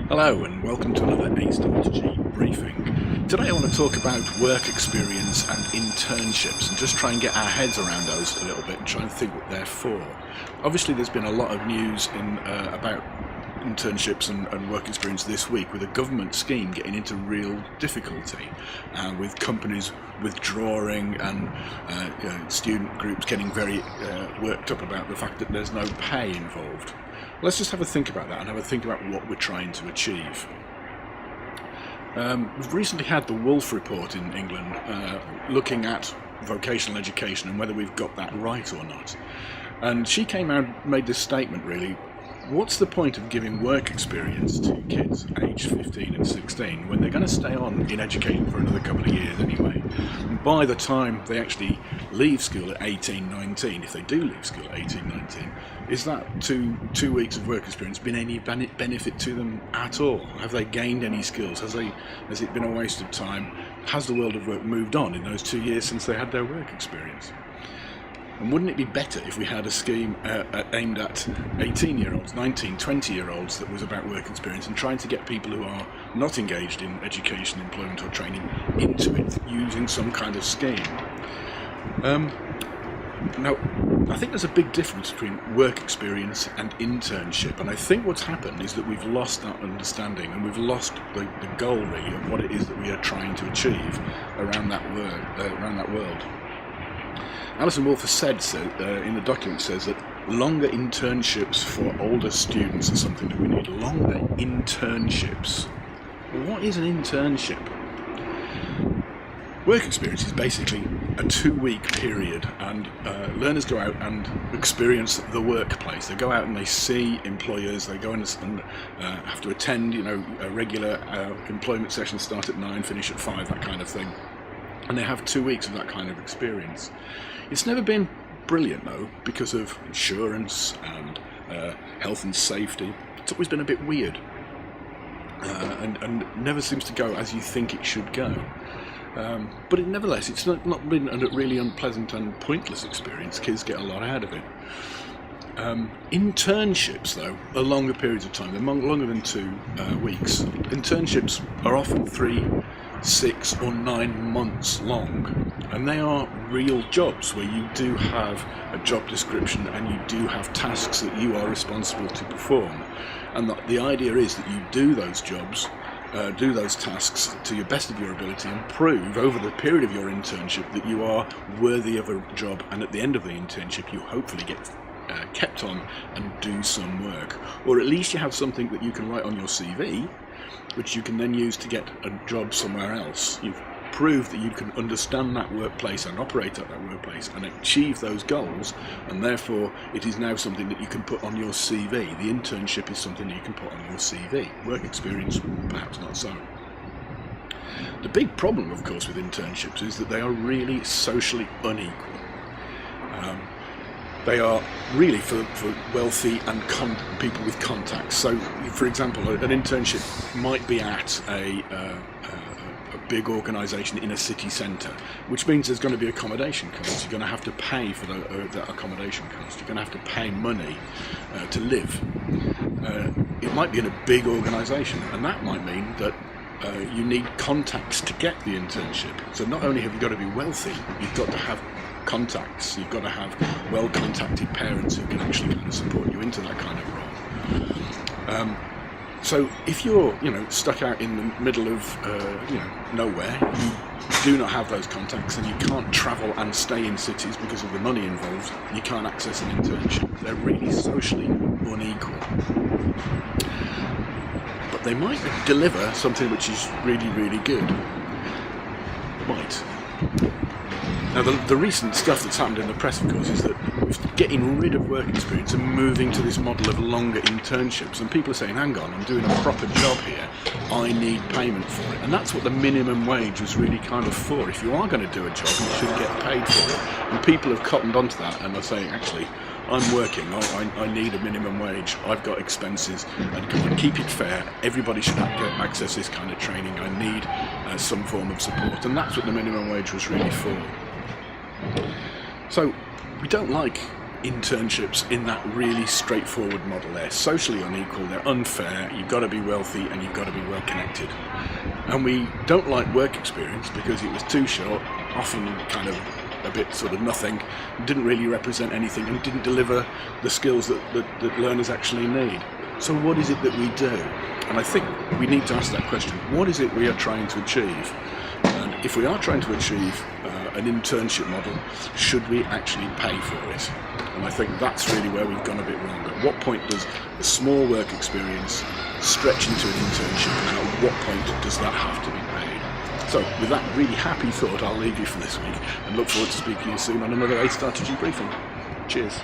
Hello and welcome to another A-Strategy briefing. Today I want to talk about work experience and internships and just try and get our heads around those a little bit and try and think what they're for. Obviously there's been a lot of news about internships and work experience this week, with a government scheme getting into real difficulty, with companies withdrawing and student groups getting very worked up about the fact that there's no pay involved. Let's just have a think about that and have a think about what we're trying to achieve. We've recently had the Wolf report in England looking at vocational education and whether we've got that right or not. And she came out and made this statement really: what's the point of giving work experience to kids aged 15 and 16 when they're going to stay on in education for another couple of years anyway? And by the time they actually leave school at 18, 19, if they do leave school at 18, 19, is that two weeks of work experience been any benefit to them at all? Have they gained any skills? Has it been a waste of time? Has the world of work moved on in those 2 years since they had their work experience? And wouldn't it be better if we had a scheme aimed at 18-year-olds, 19, 20-year-olds that was about work experience and trying to get people who are not engaged in education, employment or training into it using some kind of scheme? Now, I think there's a big difference between work experience and internship, and I think what's happened is that we've lost that understanding and we've lost the goal really of what it is that we are trying to achieve around that world. Alison Wolf has said in the document, says that longer internships for older students is something that we need. Longer internships. What is an internship? Work experience is basically a 2-week period, and learners go out and experience the workplace. They go out and they see employers. They go and have to attend, a regular employment session, start at 9, finish at 5, that kind of thing. And they have 2 weeks of that kind of experience. It's never been brilliant though, because of insurance and health and safety. It's always been a bit weird, and never seems to go as you think it should go. But nevertheless, it's not been a really unpleasant and pointless experience. Kids get a lot out of it. Internships, though, are longer periods of time. They're longer than 2 weeks. Internships are often 3, 6 or 9 months long, and they are real jobs where you do have a job description and you do have tasks that you are responsible to perform, and the idea is that you do those jobs, do those tasks to your best of your ability and prove over the period of your internship that you are worthy of a job, and at the end of the internship you hopefully get kept on and do some work, or at least you have something that you can write on your CV which you can then use to get a job somewhere else. You've proved that you can understand that workplace and operate at that workplace and achieve those goals, and therefore it is now something that you can put on your CV. The internship is something that you can put on your CV. Work experience, perhaps not so. The big problem, of course, with internships is that they are really socially unequal. They are really for wealthy and people with contacts. So, for example, an internship might be at a big organisation in a city centre, which means there's going to be accommodation costs. You're going to have to pay for that accommodation cost. You're going to have to pay money to live. It might be in a big organisation, and that might mean that you need contacts to get the internship. So not only have you got to be wealthy, you've got to have contacts. You've got to have well-contacted parents who can actually kind of support you into that kind of role. So if you're, stuck out in the middle of, nowhere, you do not have those contacts, and you can't travel and stay in cities because of the money involved, you can't access an internship. They're really socially unequal. But they might deliver something which is really, really good. Might. Now, the recent stuff that's happened in the press, of course, is that we're getting rid of work experience and moving to this model of longer internships. And people are saying, hang on, I'm doing a proper job here, I need payment for it. And that's what the minimum wage was really kind of for. If you are going to do a job, you should get paid for it. And people have cottoned onto that and are saying, actually, I'm working, I need a minimum wage, I've got expenses, and come on, keep it fair. Everybody should get access to this kind of training. I need some form of support. And that's what the minimum wage was really for. So we don't like internships in that really straightforward model. They're socially unequal, they're unfair, you've got to be wealthy and you've got to be well connected. And we don't like work experience because it was too short, often kind of a bit sort of nothing, didn't really represent anything and didn't deliver the skills that learners actually need. So what is it that we do? And I think we need to ask that question. What is it we are trying to achieve? And if we are trying to achieve an internship model, should we actually pay for it? And I think that's really where we've gone a bit wrong. At what point does a small work experience stretch into an internship, and at what point does that have to be paid? So with that really happy thought, I'll leave you for this week and look forward to speaking to you soon on another A Strategy briefing. Cheers.